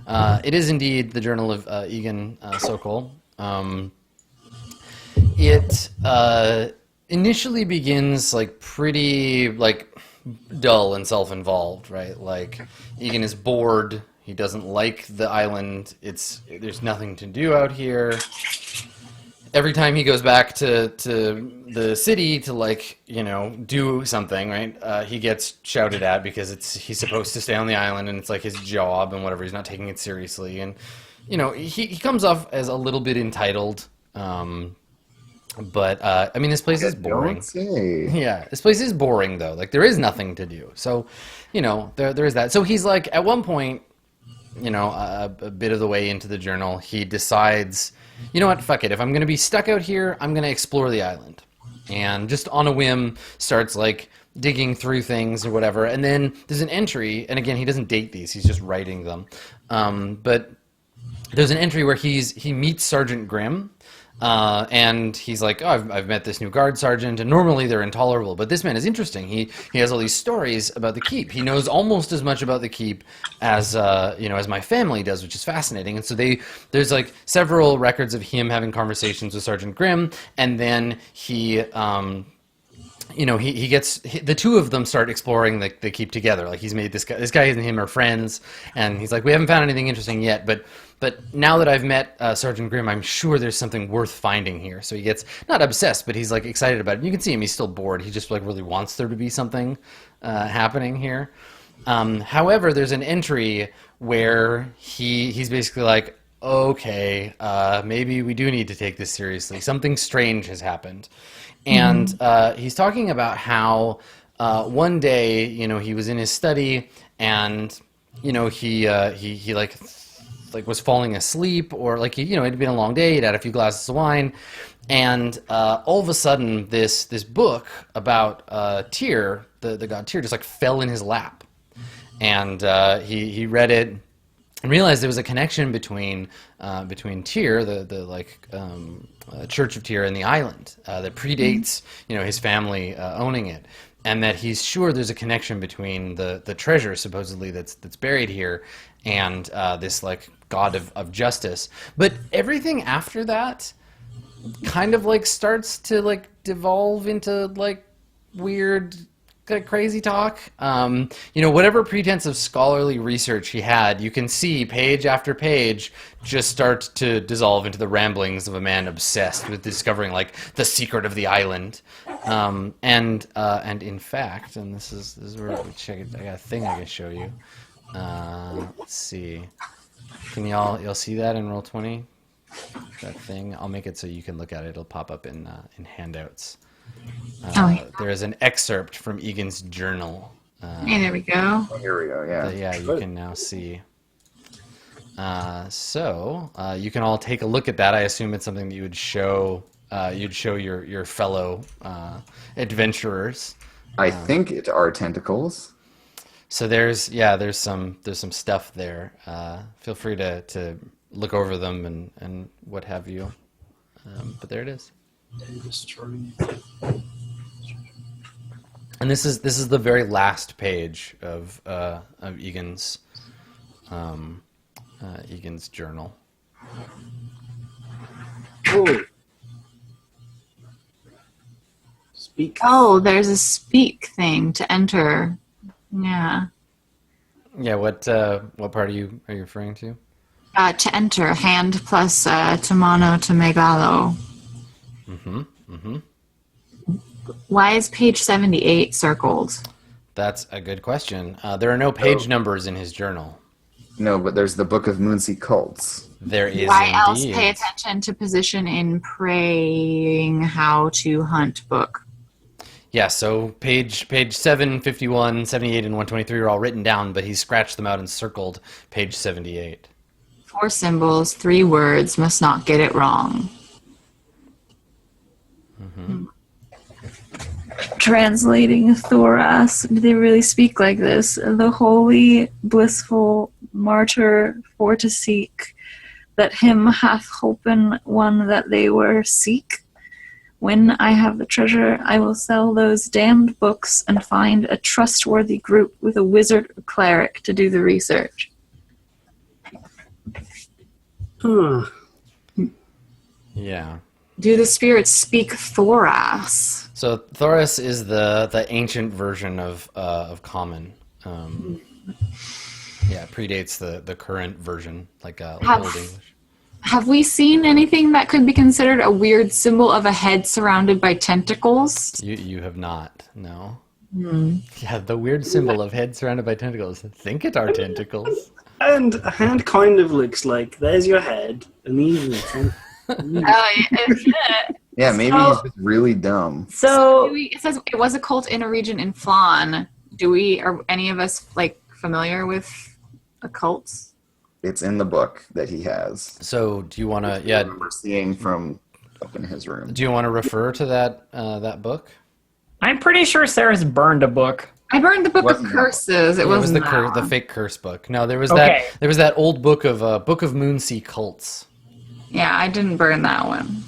It is indeed the journal of Egan Sokol. It initially begins like pretty like dull and self-involved, right? Like Egan is bored. He doesn't like the island. There's nothing to do out here. Every time he goes back to the city to like, do something, right? He gets shouted at because he's supposed to stay on the island and it's like his job and whatever. He's not taking it seriously. And, he comes off as a little bit entitled. But I mean, this place is boring. Don't say. Yeah, this place is boring though. Like there is nothing to do. So, there is that. So he's like, at one point, a bit of the way into the journal, he decides, you know what, fuck it. If I'm going to be stuck out here, I'm going to explore the island. And just on a whim, starts like digging through things or whatever. And then there's an entry, and again, he doesn't date these, he's just writing them. But there's an entry where he meets Sergeant Grimm. And he's like, oh, I've met this new guard sergeant, and normally they're intolerable, but this man is interesting. He has all these stories about the keep. He knows almost as much about the keep as as my family does, which is fascinating. And so there's like several records of him having conversations with Sergeant Grimm, and then he gets the two of them start exploring the keep together. Like he's made this guy and him are friends, and he's like, we haven't found anything interesting yet, but now that I've met Sergeant Grimm, I'm sure there's something worth finding here. So he gets not obsessed, but he's like excited about it. You can see him; he's still bored. He just like really wants there to be something happening here. However, there's an entry where he's basically like, okay, maybe we do need to take this seriously. Something strange has happened. And he's talking about how one day, he was in his study and, he like was falling asleep, or like, it had been a long day. He'd had a few glasses of wine. And all of a sudden, this book about Tyr, the god Tyr, just like fell in his lap. And he read it and realized there was a connection between Tyr, the Church of Tyr, and the island that predates his family owning it, and that he's sure there's a connection between the treasure supposedly that's buried here and this like god of justice. But everything after that kind of like starts to like devolve into like weird crazy talk. Whatever pretense of scholarly research he had, you can see page after page just start to dissolve into the ramblings of a man obsessed with discovering like the secret of the island. And in fact, and this is where we check it. I got a thing I can show you. Let's see. Can y'all see that in Roll20? That thing. I'll make it so you can look at it. It'll pop up in handouts. There is an excerpt from Egan's journal. Hey, there we go. Here we go. Yeah. That, you can now see. So you can all take a look at that. I assume it's something that you would show. You'd show your fellow adventurers. I think it are tentacles. So there's some stuff there. Feel free to look over them and what have you. But there it is. And this is the very last page of Egan's Egan's journal. Oh. Speak. Oh, there's a speak thing to enter. Yeah. Yeah. What part are you referring to? To enter, hand plus Tamano to Megalo. Why is page 78 circled? That's a good question. There are no page numbers in his journal. No, but there's the Book of Moonsea Cults. There is Why indeed. else pay attention to position in praying how to hunt book? Yeah, so page 7, 51, 78, and 123 are all written down, but he scratched them out and circled page 78. 4 symbols, 3 words, must not get it wrong. Translating Thoras, do they really speak like this? The holy, blissful martyr for to seek, that him hath holpen one that they were seek. When I have the treasure, I will sell those damned books and find a trustworthy group with a wizard or cleric to do the research. Huh. Yeah. Do the spirits speak Thoras? So Thoris is the ancient version of Common. Yeah, it predates the current version, like Old English. Have we seen anything that could be considered a weird symbol of a head surrounded by tentacles? You have not, no. Yeah, the weird symbol of head surrounded by tentacles. Think it are tentacles. And a hand kind of looks like there's your head, and these are Yeah, maybe he's just really dumb. So it says it was a cult in a region in Flan. Are any of us like familiar with occults? It's in the book that he has. So do you want to? I remember seeing from up in his room. Do you want to refer to that book? I'm pretty sure Sarah's burned a book. I burned the book of Wasn't that curses. It was wasn't the fake curse book. No, there was Okay. that old book of Moonsea cults. Yeah, I didn't burn that one.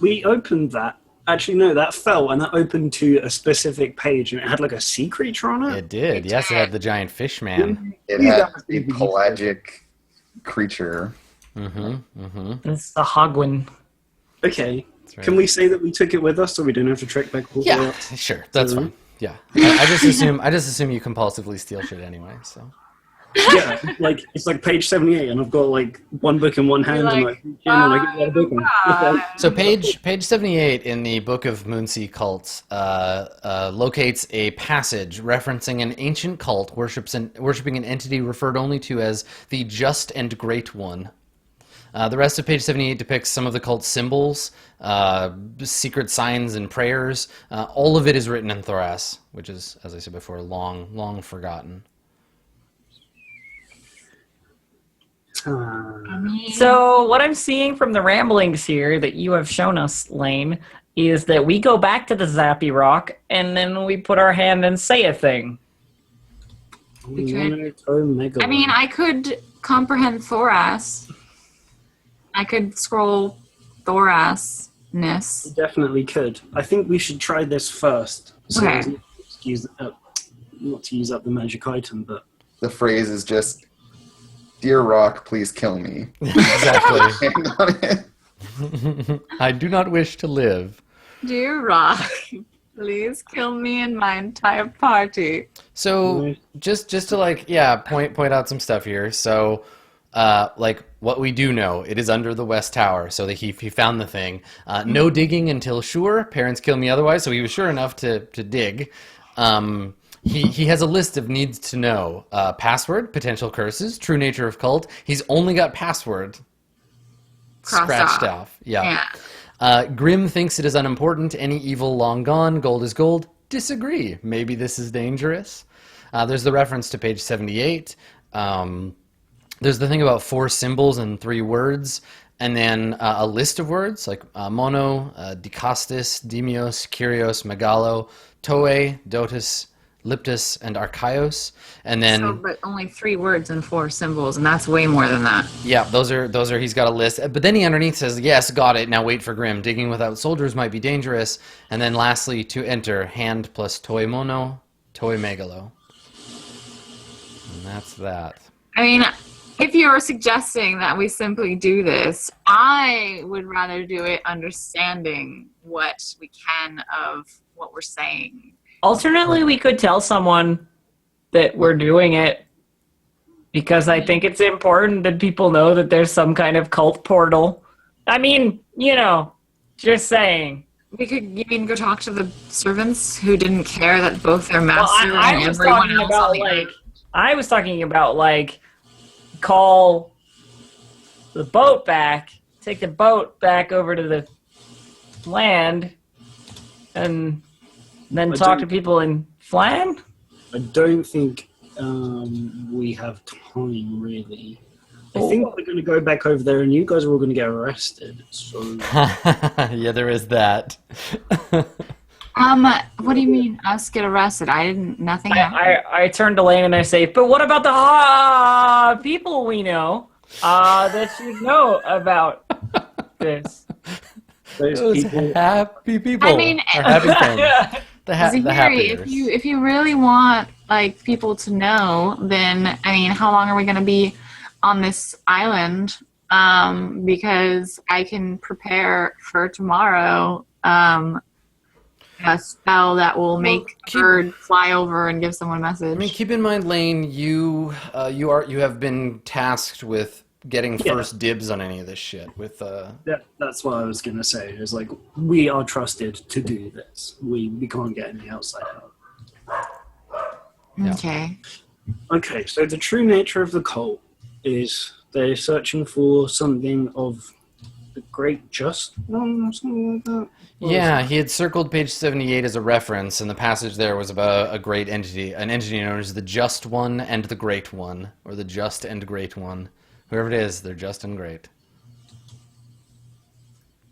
We opened that. Actually, no, that fell, and that opened to a specific page, and it had like a sea creature on it. It did. Yes, it had the giant fish man. It had a pelagic creature. It's the Hogwin. Okay. Right. Can we say that we took it with us, so we don't have to trek back? all the way Yeah, up? sure. That's fine. Yeah, I just assume you compulsively steal shit anyway. So Yeah, like it's like page 78, and I've got like one book in one hand, and like, and I get the other book. so page 78 in the Book of Moonsea Cults locates a passage referencing an ancient cult worshipping an entity referred only to as the Just and Great One. The rest of page 78 depicts some of the cult's symbols, secret signs and prayers. All of it is written in Thoras, which is, as I said before, long forgotten. So what I'm seeing from the ramblings here that you have shown us, Lane, is that we go back to the Zappy Rock and then we put our hand and say a thing. I mean, I could comprehend Thoras. I could scroll Thorasness. You definitely could. I think we should try this first. So Okay. Not to use up the magic item, but The phrase is just, "Dear Rock, please kill me." Exactly. Hand on it. I do not wish to live. Dear Rock, Please kill me and my entire party. So just to like point out some stuff here. So like what we do know, it is under the West Tower. So that he found the thing. No digging until sure. Parents kill me otherwise. So he was sure enough to dig. He has a list of needs to know. Password, potential curses, true nature of cult. He's only got password Crossed scratched off. off. Yeah. Grim thinks it is unimportant. Any evil long gone. Gold is gold. Disagree. Maybe this is dangerous. There's the reference to page 78. There's the thing about 4 symbols and 3 words, and then a list of words like mono, dikastis, demios, kyrios, megalo, toe, dotus, liptus, and archaios. And then But only 3 words and 4 symbols, and that's way more than that. yeah, those are he's got a list. But then he underneath says, yes, got it. Now wait for Grim. Digging without soldiers might be dangerous. And then lastly, to enter, hand plus toi mono, toi megalo. And that's that. I mean, if you're suggesting that we simply do this, I would rather do it understanding what we can of what we're saying. Alternately, we could tell someone that we're doing it because I think it's important that people know that there's some kind of cult portal. I mean, just saying. You mean go talk to the servants who didn't care that both their master I and was everyone talking else about on the earth? I was talking about call the boat back, take the boat back over to the land, and then talk to people in Flan? I don't think we have time, really. I think we're going to go back over there, and you guys are all going to get arrested. So Yeah, there is that. What do you mean us get arrested? Nothing happened. I turn to Lane and I say, but what about the people we know that should know about this? those people. Happy people. I mean, are happy things. The Zahiri, happiers. if you really want people to know, then I mean, how long are we going to be on this island? Because I can prepare for tomorrow a spell that will make a bird fly over and give someone a message. I mean, keep in mind, Lane, you have been tasked with getting first dibs on any of this shit. That's what I was going to say. Is we are trusted to do this. We can't get any outside help. Yeah. Okay. So the true nature of the cult is they're searching for something of the great just one or something like that. Yeah, he had circled page 78 as a reference, and the passage there was about a great entity, an entity known as the Just One and the Great One, or the Just and Great One. Whoever it is, they're just and great.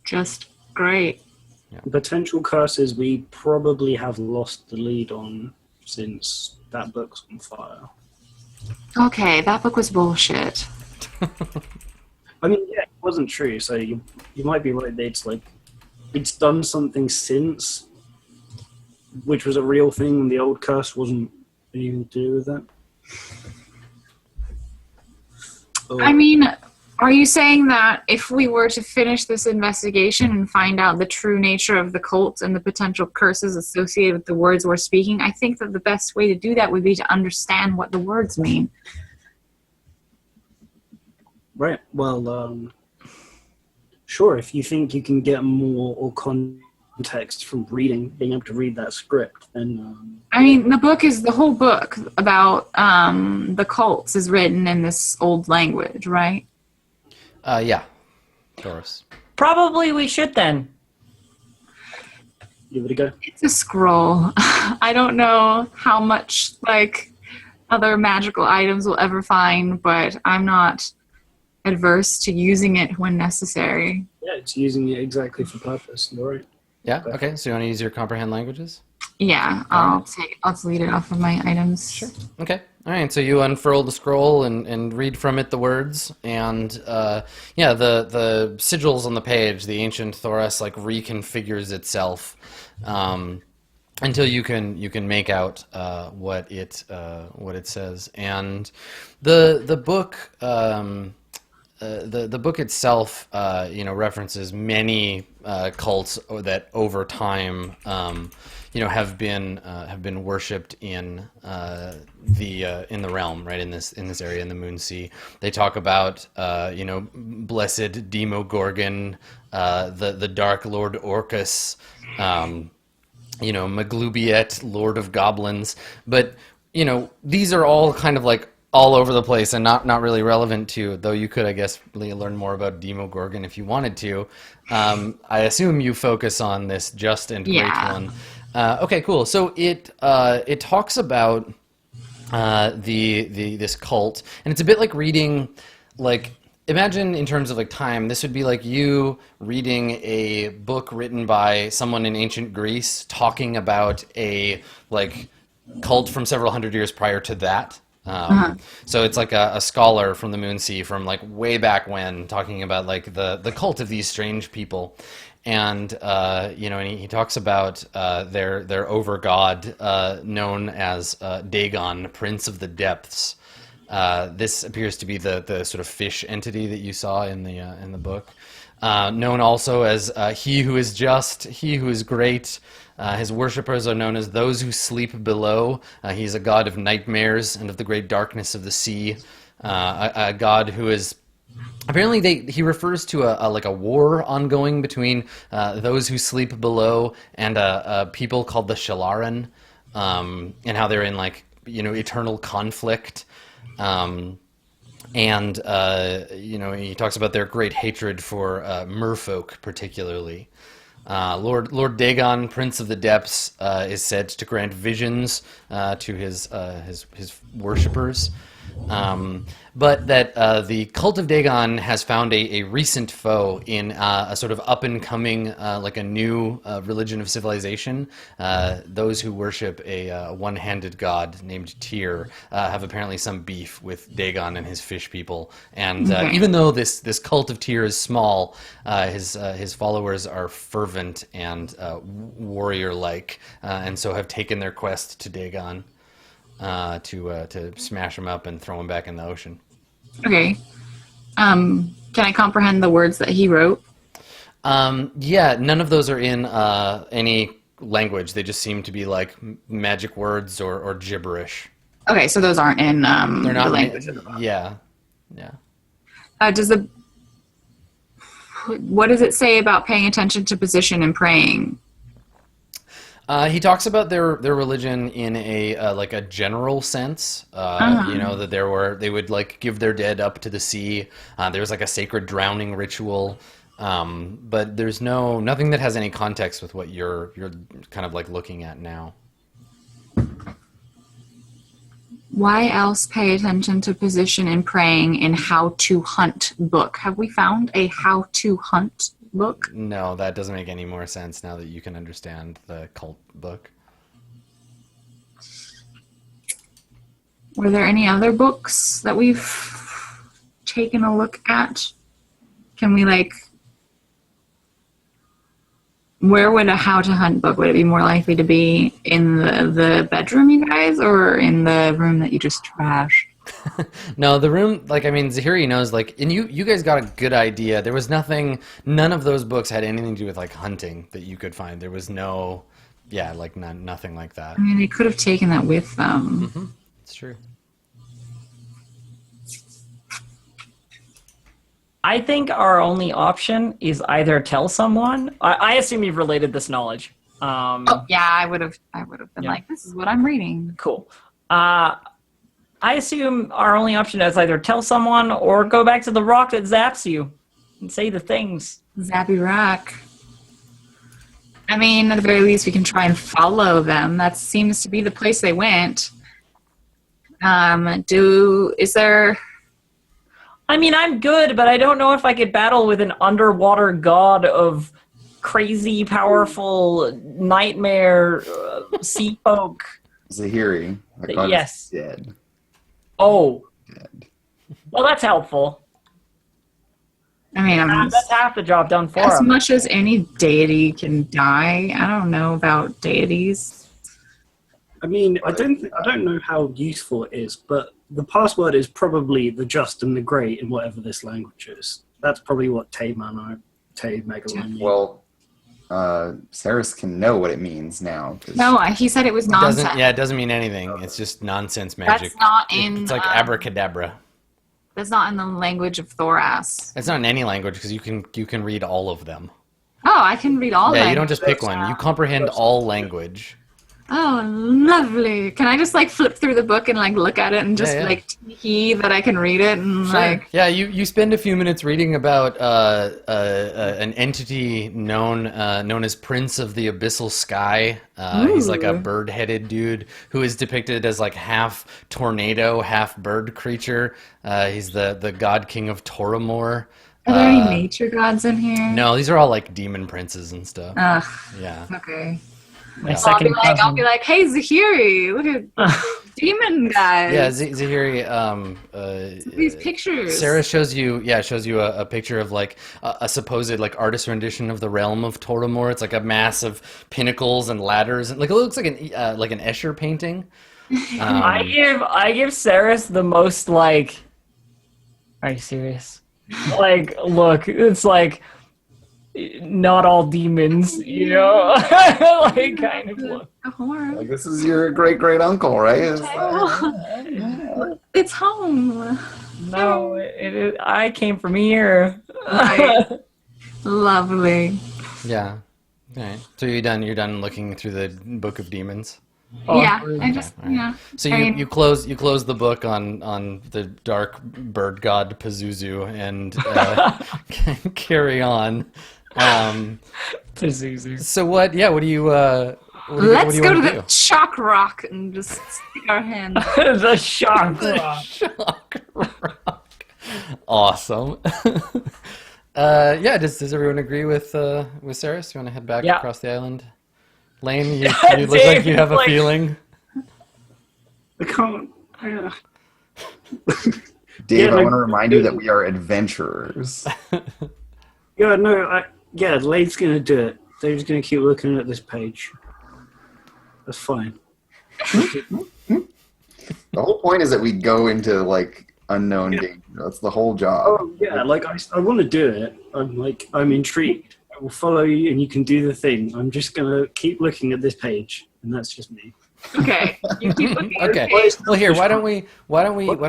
Just great. Potential curses we probably have lost the lead on since that book's on fire. Okay, that book was bullshit. I mean, yeah, it wasn't true, so you might be right that it's done something since, which was a real thing, and the old curse wasn't anything to do with that. I mean, are you saying that if we were to finish this investigation and find out the true nature of the cult and the potential curses associated with the words we're speaking, I think that the best way to do that would be to understand what the words mean. Right. Well, sure. If you think you can get more or context from being able to read that script, then I mean, the whole book about the cults is written in this old language, right? Yeah, Doris. Probably we should then. give it a go. It's a scroll. I don't know how much other magical items we'll ever find, but I'm not adverse to using it when necessary. Yeah, it's using it exactly for purpose. You're right. Yeah. Okay. So you want to use your comprehend languages? Yeah, I'll delete it off of my items. Sure. Okay. All right. So you unfurl the scroll and read from it the words, and the sigils on the page, the ancient Thoros reconfigures itself until you can make out what it says, and the book. the book itself, references many cults that over time, have been worshipped in the realm, right, in this area in the Moon Sea. They talk about blessed Demogorgon, the Dark Lord Orcus, Maglubiet, Lord of Goblins, but these are all kind of like all over the place and not really relevant to, though you could, I guess, really learn more about Demogorgon if you wanted to. I assume you focus on this just and great one. Okay, cool. So it talks about this cult, and it's a bit like reading, like, imagine in terms of like time, this would be like you reading a book written by someone in ancient Greece talking about a like cult from several hundred years prior to that. So it's like a scholar from the Moon Sea from like way back when, talking about like the cult of these strange people. And and he talks about their over god known as Dagon, Prince of the Depths. This appears to be the sort of fish entity that you saw in the book, known also as he who is just, he who is great. His worshippers are known as those who sleep below. He's a god of nightmares and of the great darkness of the sea. A god who is apparently he refers to a war ongoing between those who sleep below and a people called the Shalaran, and how they're in like eternal conflict. And he talks about their great hatred for merfolk particularly. Lord Dagon, Prince of the Depths, is said to grant visions to his worshippers. But that the cult of Dagon has found a recent foe in a sort of up-and-coming, like a new religion of civilization. Those who worship a one-handed god named Tyr have apparently some beef with Dagon and his fish people. And even though this cult of Tyr is small, his followers are fervent and warrior-like, and so have taken their quest to Dagon to smash him up and throw him back in the ocean. Okay. Can I comprehend the words that he wrote? Yeah, none of those are in any language. They just seem to be like magic words or gibberish. Okay, so those aren't in They're not the language of the book. Yeah. What does it say about paying attention to position and praying? He talks about their religion in a like a general sense. That they would like give their dead up to the sea. There was like a sacred drowning ritual, but there's nothing that has any context with what you're kind of like looking at now. Why else pay attention to position and praying in How to Hunt book? Have we found a How to Hunt book? No, that doesn't make any more sense now that you can understand the cult book. Were there any other books that we've taken a look at? Can we where would a How to Hunt book, would it be more likely to be in the bedroom, you guys, or in the room that you just trashed? No, the room, Zahiri knows, and you guys got a good idea. There was none of those books had anything to do with, hunting that you could find. There was nothing like that. I mean, they could have taken that with them. Mm-hmm. It's true. I think our only option is either tell someone. I assume you've related this knowledge. I would have been like, this is what I'm reading. Cool. I assume our only option is either tell someone or go back to the rock that zaps you and say the things. Zappy rock. I mean, at the very least, we can try and follow them. That seems to be the place they went. Is there... I mean, I'm good, but I don't know if I could battle with an underwater god of crazy, powerful, nightmare sea folk. Zahiri. Yes. Dead. Oh. Dead. Well, that's helpful. I mean, that's half the job done for as him. much as any deity can die. I don't know about deities. I mean, I don't know how useful it is, but the password is probably the just and the great in whatever this language is. That's probably what Tay Megalon means. Well, Saris can know what it means now. No, he said it was nonsense. It doesn't mean anything. It's just nonsense magic. That's not in. It's like abracadabra. That's not in the language of Thoras. It's not in any language because you can read all of them. Oh, I can read all. Yeah, you don't just pick one. You comprehend all language. Oh, lovely. Can I just like flip through the book and like look at it and just Yeah. like tee that I can read it and like Yeah, you spend a few minutes reading about an entity known as Prince of the Abyssal Sky. He's like a bird-headed dude who is depicted as like half tornado, half bird creature. He's the god king of Toramor. Are there any nature gods in here? No, these are all like demon princes and stuff. Ugh. Yeah. Okay. My I'll second I'll be like, hey Zahiri, look at demon guys. Yeah, Zahiri. These pictures. Sarah shows you a picture of like a supposed like artist rendition of the realm of Toramor. It's like a mass of pinnacles and ladders, and like it looks like an Escher painting. I give Saris the most like. Are you serious? Like, look, it's like not all demons, you know, like kind of look. A horror. Like, this is your great great uncle, right? It's home. No, it is. I came from here. Right. Lovely. Yeah. Okay. So you're done looking through the Book of Demons. Yeah, I just All right. yeah. So I mean- you close the book on the dark bird god Pazuzu and carry on. Pazuzu. So what? Yeah. What do you? Let's go to the the shock rock and just stick our hand. The shock. shock rock. Awesome. Yeah. Does everyone agree with Saris? You want to head back Yeah. across the island? Lane, you look like you have a feeling. I can't. Yeah. Dave, Yeah, I like- want to remind you that we are adventurers. Yeah, no, Lade's gonna do it. Dave's gonna keep looking at this page. That's fine. The whole point is that we go into like unknown danger. That's the whole job. Oh yeah, like I want to do it. I'm intrigued. I will follow you, and you can do the thing. I'm just gonna keep looking at this page, and that's just me. Okay. You keep looking. Okay. Well, here, why don't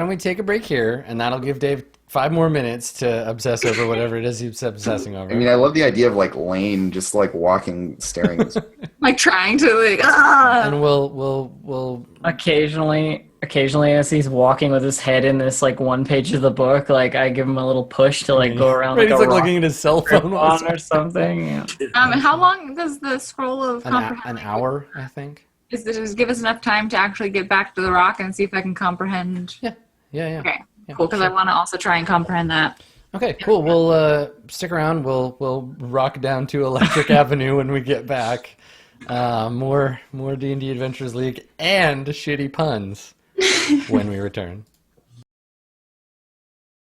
we take a break here, and that'll give Dave 5 more minutes to obsess over whatever it is he's obsessing over. I mean, I love the idea of like Lane just like walking, staring at this. Like trying to like and we'll Occasionally, as he's walking with his head in this like one page of the book, like I give him a little push to like go around Right, like he's a like rock looking at his cell phone. or something. Yeah. how long does the scroll of An comprehend hour, I think. Does it give us enough time to actually get back to the rock and see if I can comprehend? Yeah. Okay. Yeah, Cool, because I sure. want to also try and comprehend that. Okay, cool. We'll stick around. We'll rock down to Electric Avenue when we get back. More D&D Adventurers League and shitty puns when we return.